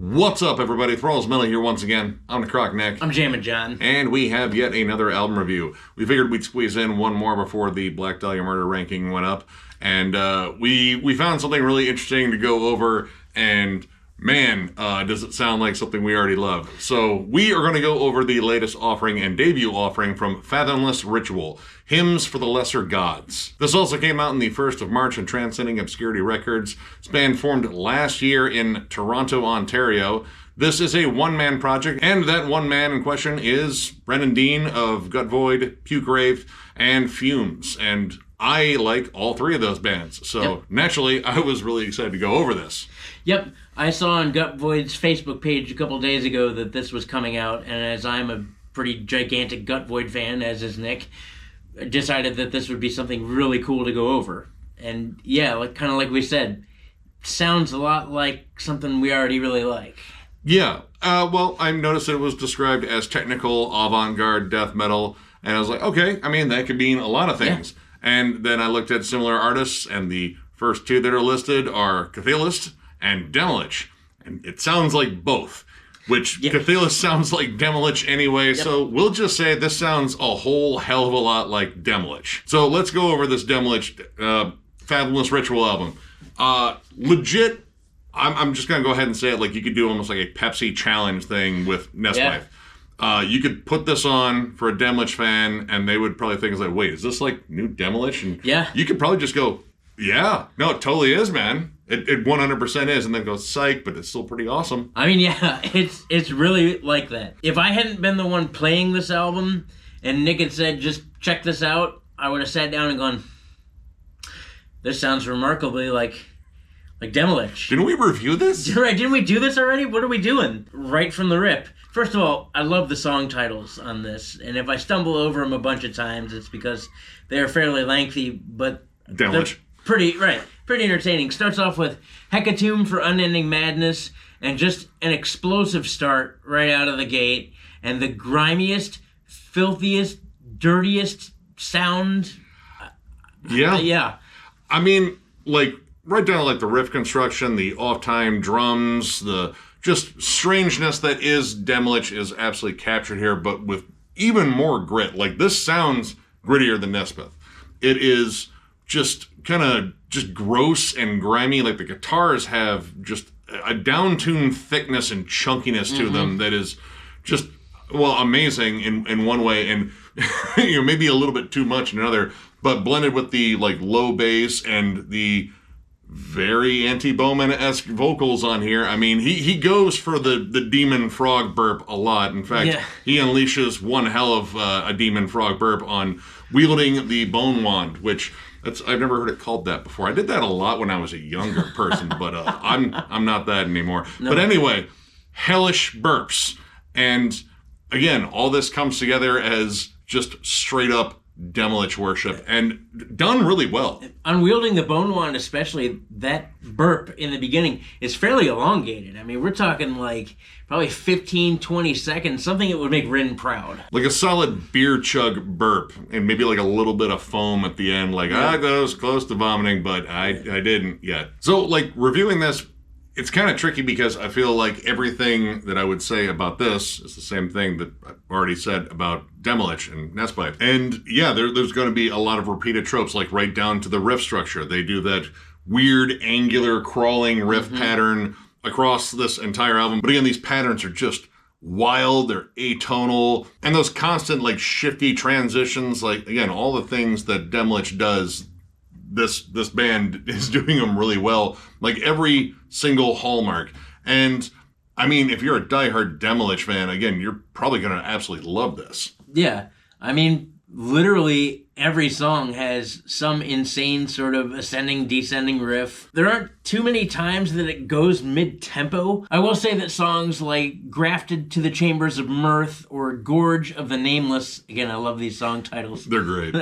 What's up, everybody? Thralls here once again. I'm Necrotic Nick. I'm Jammin John. And we have yet another album review. We figured we'd squeeze in one more before the Black Dahlia Murder ranking went up. And we found something really interesting to go over. And man, does it sound like something we already love. So we are going to go over the latest offering and debut offering from Fathomless Ritual, Hymns for the Lesser Gods. This also came out on the 1st of March on Transcending Obscurity Records. This band formed last year in Toronto, Ontario. This is a one-man project, and that one man in question is Brennan Dean of Gut Void, Puke Wraith, and Fumes. And I like all three of those bands, so naturally I was really excited to go over this. Yep, I saw on Gut Void's Facebook page a couple days ago that this was coming out, and as I'm a pretty gigantic Gut Void fan, as is Nick, I decided that this would be something really cool to go over. And yeah, kind of like we said, sounds a lot like something we already really like. Yeah, well, I noticed that it was described as technical avant-garde death metal, and I was like, okay, I mean, that could mean a lot of things. Yeah. And then I looked at similar artists, and the first two that are listed are chthe'ilist and DEMILICH. And it sounds like both, which chthe'ilist sounds like DEMILICH anyway, so we'll just say this sounds a whole hell of a lot like DEMILICH. So let's go over this DEMILICH Fathomless Ritual album. Legit, I'm just going to go ahead and say it, like you could do almost like a Pepsi challenge thing with Nesquik. You could put this on for a DEMILICH fan, and they would probably think, like, wait, is this like new DEMILICH? And you could probably just go, yeah, no, it totally is, man. It 100% is, and then go, psych, but it's still pretty awesome. I mean, yeah, it's really like that. If I hadn't been the one playing this album, and Nick had said, just check this out, I would have sat down and gone, this sounds remarkably like DEMILICH. Didn't we review this? Right, didn't we do this already? What are we doing? Right from the rip. First of all, I love the song titles on this, and if I stumble over them a bunch of times, it's because they're fairly lengthy, but DEMILICH. Pretty entertaining. Starts off with Hecatomb for Unending Madness, and just an explosive start right out of the gate, and the grimiest, filthiest, dirtiest sound. Yeah. I mean, like, right down to like the riff construction, the off-time drums, the just strangeness that is DEMILICH is absolutely captured here, but with even more grit. Like, this sounds grittier than Nesbeth. It is just kind of just gross and grimy. Like, the guitars have just a down-tuned thickness and chunkiness to them that is just, well, amazing in one way, and maybe a little bit too much in another, but blended with the like low bass and the very anti-Bowman-esque vocals on here. I mean, he goes for the demon frog burp a lot. In fact, he unleashes one hell of a demon frog burp on wielding the bone wand, which I've never heard it called that before. I did that a lot when I was a younger person, but I'm not that anymore. No. But anyway, hellish burps. And again, all this comes together as just straight up DEMILICH worship, and done really well. Unwielding the bone wand, especially, that burp in the beginning is fairly elongated. I mean, we're talking like probably 15, 20 seconds, something that would make Rin proud. Like a solid beer chug burp, and maybe like a little bit of foam at the end, like, I was close to vomiting, but I didn't yet. So, like, reviewing this, it's kind of tricky because I feel like everything that I would say about this is the same thing that I've already said about DEMILICH and Nesquik. And yeah, there's going to be a lot of repeated tropes, like right down to the riff structure. They do that weird, angular, crawling riff pattern across this entire album. But again, these patterns are just wild, they're atonal, and those constant, like, shifty transitions, like, again, all the things that DEMILICH does, this band is doing them really well, like every single hallmark. And I mean, if you're a diehard DEMILICH fan, again, you're probably going to absolutely love this. Yeah, I mean, literally every song has some insane sort of ascending, descending riff. There aren't too many times that it goes mid-tempo. I will say that songs like Grafted to the Chambers of Mirth or Gorge of the Nameless, again, I love these song titles. They're great.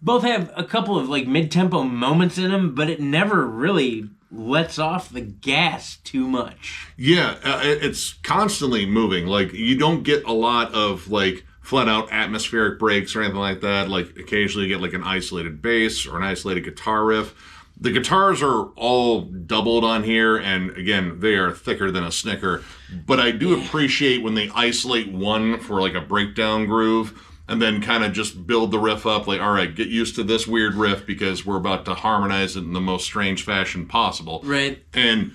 Both have a couple of like mid-tempo moments in them, but it never really lets off the gas too much. Yeah, it's constantly moving. Like, you don't get a lot of like flat out atmospheric breaks or anything like that. Like, occasionally you get like an isolated bass or an isolated guitar riff. The guitars are all doubled on here, and again, they are thicker than a Snicker. But I do appreciate when they isolate one for like a breakdown groove, and then kind of just build the riff up. Like, all right, get used to this weird riff because we're about to harmonize it in the most strange fashion possible. Right. And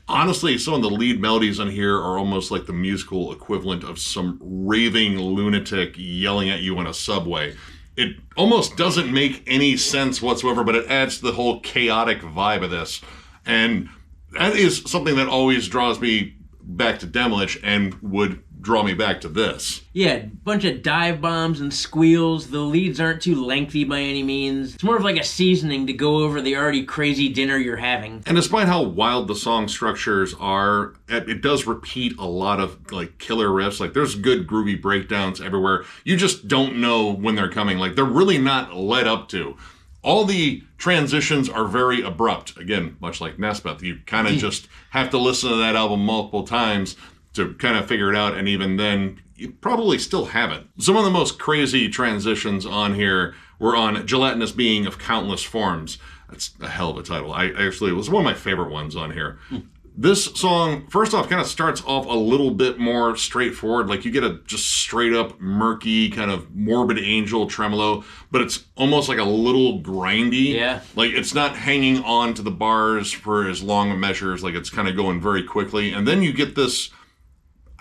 honestly, some of the lead melodies on here are almost like the musical equivalent of some raving lunatic yelling at you on a subway. It almost doesn't make any sense whatsoever, but it adds to the whole chaotic vibe of this. And that is something that always draws me back to DEMILICH and would draw me back to this. Yeah, bunch of dive bombs and squeals. The leads aren't too lengthy by any means. It's more of like a seasoning to go over the already crazy dinner you're having. And despite how wild the song structures are, it does repeat a lot of like killer riffs. Like there's good groovy breakdowns everywhere. You just don't know when they're coming. Like they're really not led up to. All the transitions are very abrupt. Again, much like Nesbeth, you kind of just have to listen to that album multiple times to kind of figure it out, and even then, you probably still haven't. Some of the most crazy transitions on here were on Gelatinous Being of Countless Forms. That's a hell of a title. It was one of my favorite ones on here. This song, first off, kind of starts off a little bit more straightforward. Like you get a just straight up murky kind of Morbid Angel tremolo, but it's almost like a little grindy. Yeah. Like it's not hanging on to the bars for as long a measures. Like it's kind of going very quickly. And then you get this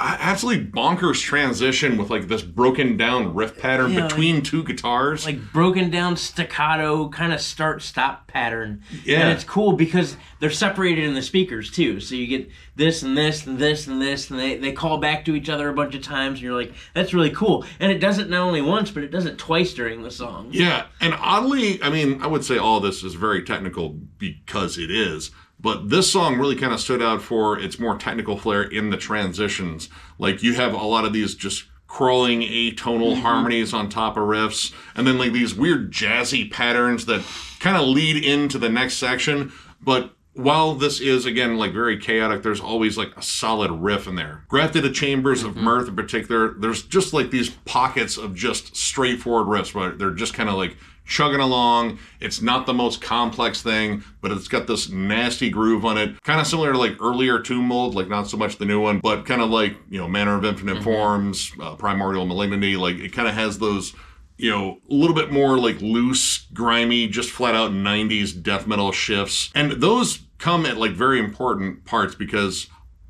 absolutely bonkers transition with like this broken down riff pattern between two guitars. Like broken down staccato kind of start-stop pattern. Yeah. And it's cool because they're separated in the speakers too. So you get this and this and this and this, and they call back to each other a bunch of times, and you're like, that's really cool. And it does it not only once, but it does it twice during the song. Yeah, and oddly, I mean, I would say all this is very technical because it is. But this song really kind of stood out for its more technical flair in the transitions. Like you have a lot of these just crawling atonal harmonies on top of riffs, and then like these weird jazzy patterns that kind of lead into the next section. But while this is, again, like very chaotic, there's always like a solid riff in there. Grafted to Chambers of Mirth in particular, there's just like these pockets of just straightforward riffs where they're just kind of like chugging along. It's not the most complex thing, but it's got this nasty groove on it. Kind of similar to like earlier Tomb Mold, like not so much the new one, but kind of like, Manner of Infinite Forms, Primordial Malignity. Like it kind of has those, a little bit more like loose, grimy, just flat out 90s death metal shifts. And those come at like very important parts because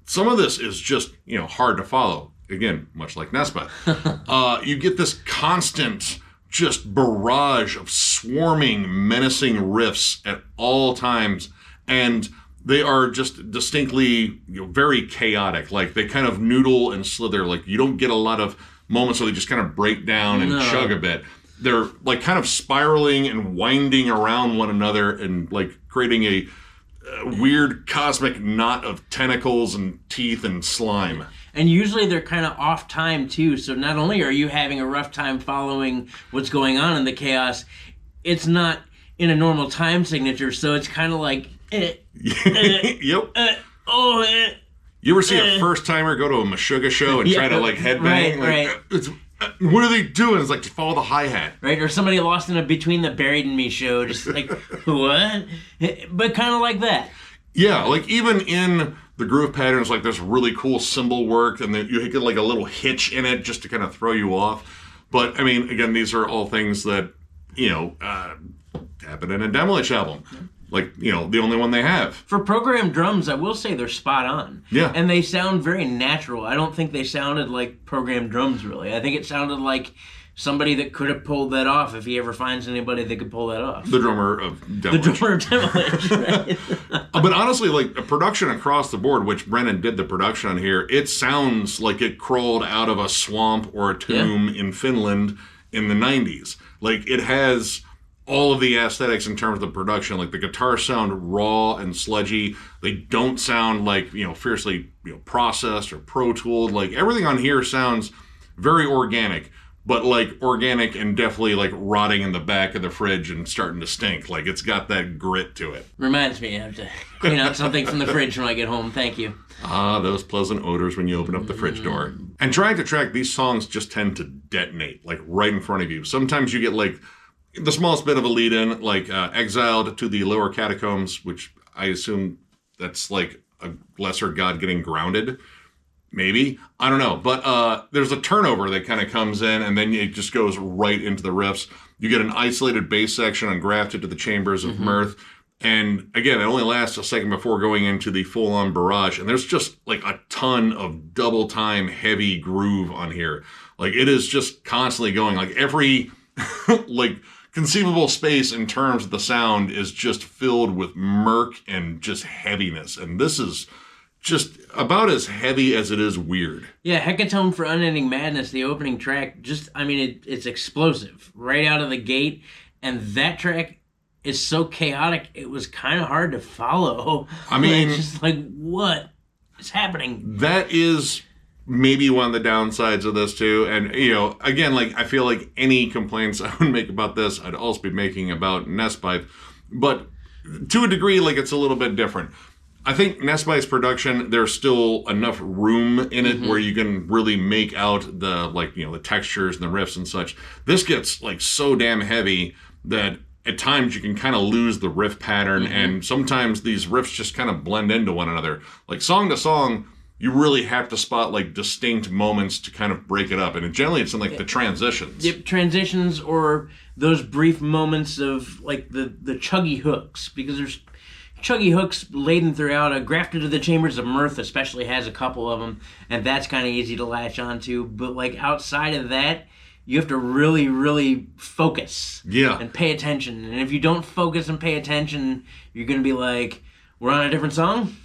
some of this is just, hard to follow. Again, much like Nesbeth. You get this constant just barrage of swarming, menacing riffs at all times, and they are just distinctly, very chaotic. Like they kind of noodle and slither. Like you don't get a lot of moments where they just kind of break down and chug a bit. They're like kind of spiraling and winding around one another and like creating a weird cosmic knot of tentacles and teeth and slime. And usually they're kind of off time too, so not only are you having a rough time following what's going on in the chaos, it's not in a normal time signature, so it's kind of like Yep. You ever see a first timer go to a Meshuggah show and try to like headbang? Right. What are they doing? It's like to follow the hi-hat. Right, or somebody lost in a Between the Buried and Me show, just like, what? But kind of like that. Yeah, like even in the groove patterns, like there's really cool cymbal work, and then you get like a little hitch in it just to kind of throw you off. But I mean, again, these are all things that, happen in a DEMILICH album. Like, the only one they have. For programmed drums, I will say they're spot on. Yeah. And they sound very natural. I don't think they sounded like programmed drums, really. I think it sounded like somebody that could have pulled that off if he ever finds anybody that could pull that off. The drummer of DEMILICH. The drummer of DEMILICH, right? But honestly, like, a production across the board, which Brennan did the production on here, it sounds like it crawled out of a swamp or a tomb in Finland in the 90s. Like, it has all of the aesthetics in terms of the production. Like the guitars sound raw and sludgy. They don't sound like, fiercely, processed or pro tooled. Like everything on here sounds very organic, but like organic and definitely like rotting in the back of the fridge and starting to stink. Like it's got that grit to it. Reminds me, I have to clean out something from the fridge when I get home. Thank you. Ah, those pleasant odors when you open up the fridge door. And trying to track these songs just tend to detonate like right in front of you. Sometimes you get like the smallest bit of a lead in, like exiled to the lower catacombs, which I assume that's like a lesser god getting grounded. Maybe. I don't know. But there's a turnover that kind of comes in, and then it just goes right into the riffs. You get an isolated bass section ungrafted to the chambers of mirth. And again, it only lasts a second before going into the full-on barrage. And there's just like a ton of double-time heavy groove on here. Like it is just constantly going. Like every like conceivable space in terms of the sound is just filled with murk and just heaviness. And this is just about as heavy as it is weird. Yeah, Hecatome for Unending Madness, the opening track, just, I mean, it's explosive right out of the gate. And that track is so chaotic, it was kind of hard to follow. I mean, it's just like, what is happening? That is maybe one of the downsides of this too. And, you know, again, like, I feel like any complaints I would make about this, I'd also be making about Nesbipe. But to a degree, like, it's a little bit different. I think Nesbipe's production, there's still enough room in it where you can really make out the, like, you know, the textures and the riffs and such. This gets, like, so damn heavy that at times you can kind of lose the riff pattern, and sometimes these riffs just kind of blend into one another. Like, song to song, you really have to spot, like, distinct moments to kind of break it up. And generally it's in, like, the transitions. Yep, transitions or those brief moments of, like, the chuggy hooks, because there's chuggy hooks laden throughout. Grafted to the Chambers of Mirth especially has a couple of them, and that's kind of easy to latch onto. But, like, outside of that, you have to really, really focus and pay attention. And if you don't focus and pay attention, you're going to be like, we're on a different song?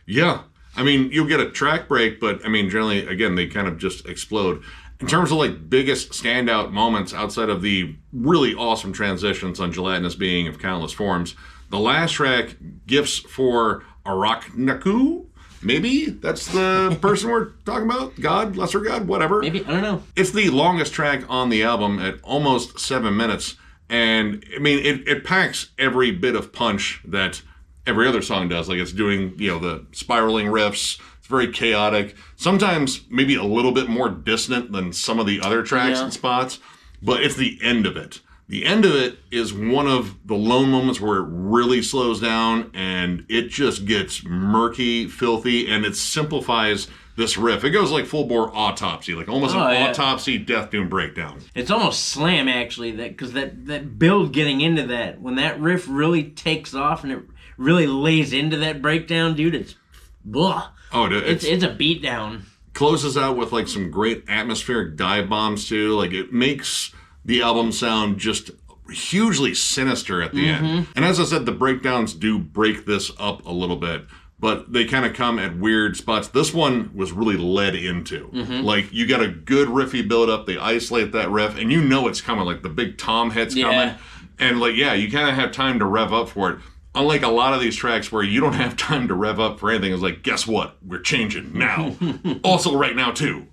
Yeah. I mean, you'll get a track break, but, I mean, generally, again, they kind of just explode. In terms of, like, biggest standout moments outside of the really awesome transitions on Gelatinous Being of Countless Forms, the last track, Gifts for Arachnaku, maybe that's the person we're talking about? God, lesser god, whatever. Maybe, I don't know. It's the longest track on the album at almost 7 minutes. And, I mean, it packs every bit of punch that every other song does. Like, it's doing, you know, the spiraling riffs. It's very chaotic. Sometimes maybe a little bit more dissonant than some of the other tracks and spots. But it's the end of it. The end of it is one of the lone moments where it really slows down and it just gets murky, filthy, and it simplifies this riff. It goes like full bore autopsy, like almost an autopsy Death Doom breakdown. It's almost slam, actually, because that build getting into that, when that riff really takes off and it really lays into that breakdown, dude, it's blah. Oh, dude, it's a beatdown. Closes out with like some great atmospheric dive bombs too. Like, it makes the album sound just hugely sinister at the end. And as I said, the breakdowns do break this up a little bit, but they kind of come at weird spots. This one was really led into. Like, you got a good riffy build-up, they isolate that riff, and you know it's coming, like the big tom hit's coming. And, like, yeah, you kind of have time to rev up for it. Unlike a lot of these tracks where you don't have time to rev up for anything, it's like, guess what? We're changing now. Also right now, too.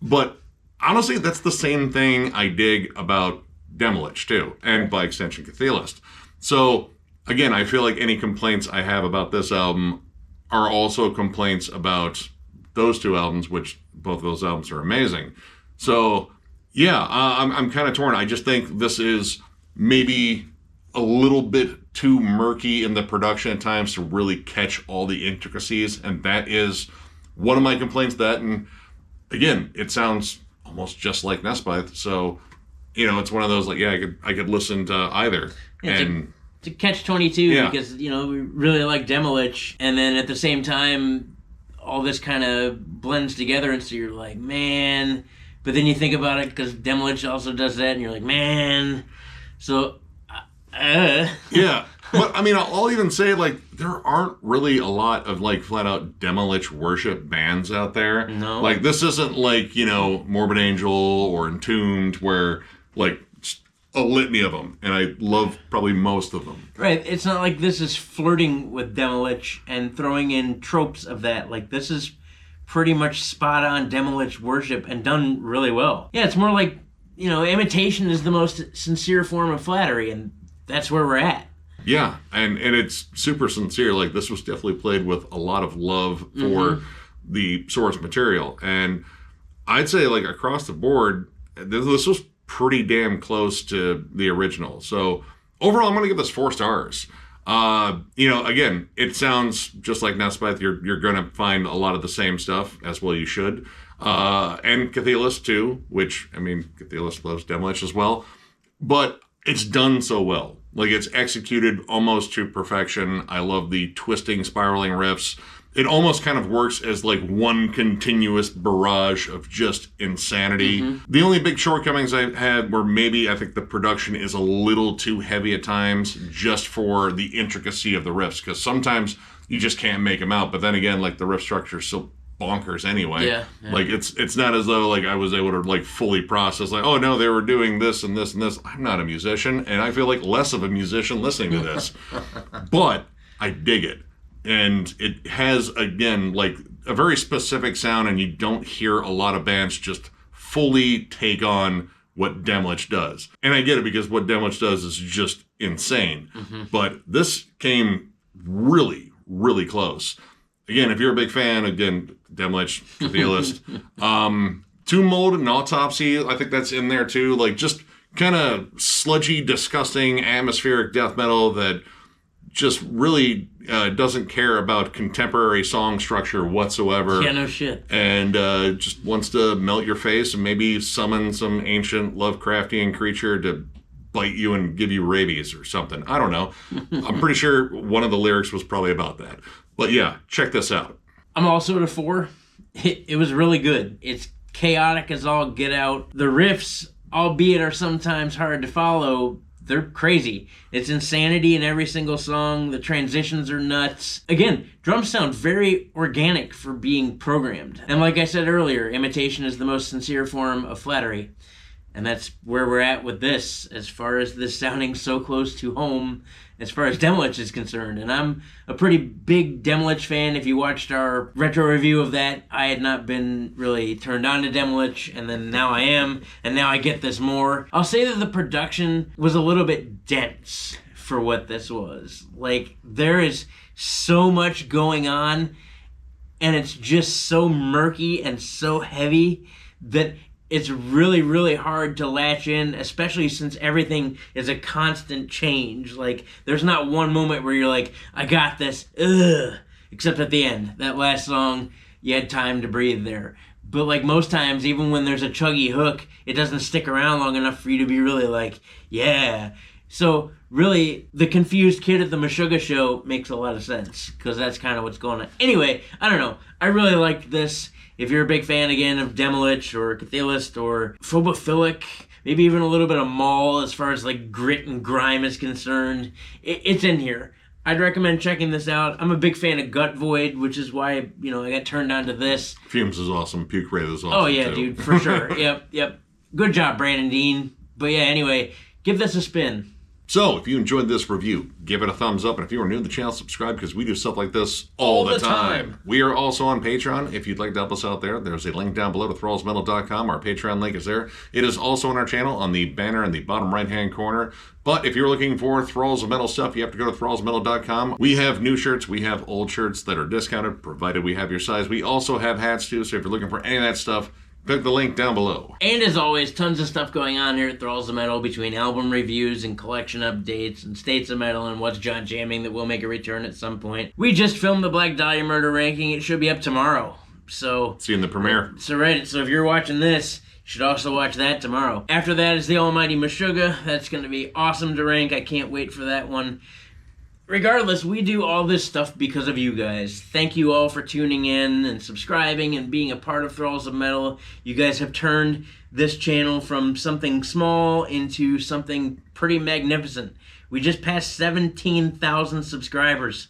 But honestly, that's the same thing I dig about DEMILICH, too, and by extension, chthe'ilist. So, again, I feel like any complaints I have about this album are also complaints about those two albums, which both of those albums are amazing. So, yeah, I'm kind of torn. I just think this is maybe a little bit too murky in the production at times to really catch all the intricacies, and that is one of my complaints. That, and again, it sounds almost just like Nesbipe, so, you know, it's one of those, like, yeah, I could listen to either. Yeah, and to catch-22, because, you know, we really like DEMILICH, and then at the same time, all this kind of blends together, and so you're like, man, but then you think about it, because DEMILICH also does that, and you're like, man, so, yeah, but, I mean, I'll even say, like, there aren't really a lot of, like, flat-out DEMILICH worship bands out there. No. Like, this isn't like, you know, Morbid Angel or Entombed, where, like, a litany of them, and I love probably most of them. Right, it's not like this is flirting with DEMILICH and throwing in tropes of that. Like, this is pretty much spot-on DEMILICH worship and done really well. Yeah, it's more like, you know, imitation is the most sincere form of flattery, and that's where we're at. Yeah, and it's super sincere. Like, this was definitely played with a lot of love for the source material. And I'd say, like, across the board, this was pretty damn close to the original. So overall, I'm going to give this 4 stars. Again, it sounds just like Nespith. You're going to find a lot of the same stuff, as well you should. And chthe'ilist too, which, I mean, chthe'ilist loves DEMILICH as well. But it's done so well. Like, it's executed almost to perfection. I love the twisting, spiraling riffs. It almost kind of works as like one continuous barrage of just insanity. Mm-hmm. The only big shortcomings I had were maybe I think the production is a little too heavy at times just for the intricacy of the riffs, because sometimes you just can't make them out. But then again, like, the riff structure is so bonkers anyway. Yeah. Like, it's not as though like I was able to like fully process like, oh no, they were doing this and this and this. I'm not a musician, and I feel like less of a musician listening to this. But I dig it. And it has, again, like a very specific sound, and you don't hear a lot of bands just fully take on what DEMILICH does. And I get it, because what DEMILICH does is just insane. Mm-hmm. But this came really, really close. Again, if you're a big fan, again, DEMILICH, chthe'ilist. Tomb Mold and Autopsy, I think that's in there too. Like, just kind of sludgy, disgusting, atmospheric death metal that just really doesn't care about contemporary song structure whatsoever. Yeah, no shit. And just wants to melt your face and maybe summon some ancient Lovecraftian creature to bite you and give you rabies or something. I don't know. I'm pretty sure one of the lyrics was probably about that. But yeah, check this out. I'm also at a 4. It was really good. It's chaotic as all get out. The riffs, albeit are sometimes hard to follow, they're crazy. It's insanity in every single song. The transitions are nuts. Again, drums sound very organic for being programmed. And like I said earlier, imitation is the most sincere form of flattery. And that's where we're at with this, as far as this sounding so close to home, as far as DEMILICH is concerned. And I'm a pretty big DEMILICH fan. If you watched our retro review of that, I had not been really turned on to DEMILICH, and then now I am, and now I get this more. I'll say that the production was a little bit dense for what this was. Like, there is so much going on, and it's just so murky and so heavy that it's really, really hard to latch in, especially since everything is a constant change. Like, there's not one moment where you're like, I got this, ugh, except at the end. That last song, you had time to breathe there. But like most times, even when there's a chuggy hook, it doesn't stick around long enough for you to be really like, yeah. So really, the confused kid at the Meshuggah show makes a lot of sense, because that's kind of what's going on. Anyway, I don't know. I really liked this. If you're a big fan, again, of DEMILICH or chthe'ilist or phobophilic, maybe even a little bit of Maul as far as like grit and grime is concerned, it's in here. I'd recommend checking this out. I'm a big fan of Gut Void, which is why, I got turned on to this. Fumes is awesome. Puke Wraith is awesome. Oh, yeah, too. dude, for sure. Yep. Good job, Brandon Dean. But yeah, anyway, give this a spin. So, if you enjoyed this review, give it a thumbs up. And if you are new to the channel, subscribe, because we do stuff like this all the time. We are also on Patreon. If you'd like to help us out there, there's a link down below to thrallsmetal.com. Our Patreon link is there. It is also on our channel on the banner in the bottom right-hand corner. But if you're looking for Thralls of Metal stuff, you have to go to thrallsmetal.com. We have new shirts. We have old shirts that are discounted, provided we have your size. We also have hats, too. So if you're looking for any of that stuff, click the link down below. And as always, tons of stuff going on here at Thralls of Metal, between album reviews and collection updates and States of Metal and What's John Jamming that will make a return at some point. We just filmed the Black Dahlia Murder ranking. It should be up tomorrow. So see you in the premiere. So if you're watching this, you should also watch that tomorrow. After that is the almighty Meshuggah. That's going to be awesome to rank. I can't wait for that one. Regardless, we do all this stuff because of you guys. Thank you all for tuning in and subscribing and being a part of Thralls of Metal. You guys have turned this channel from something small into something pretty magnificent. We just passed 17,000 subscribers.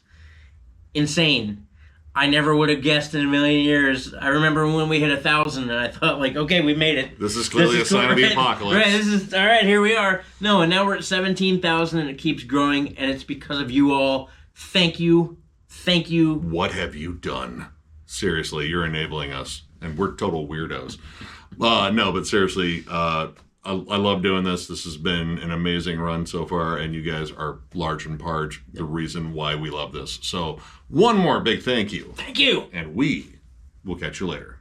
Insane. I never would have guessed in a million years. I remember when we hit 1,000 and I thought, like, okay, we made it. This is clearly a sign of the apocalypse. Right, all right, here we are. No, and now we're at 17,000 and it keeps growing, and it's because of you all. Thank you. Thank you. What have you done? Seriously, you're enabling us, and we're total weirdos. No, but seriously, I love doing this. This has been an amazing run so far, and you guys are large in part the reason why we love this. So one more big thank you. Thank you. And we will catch you later.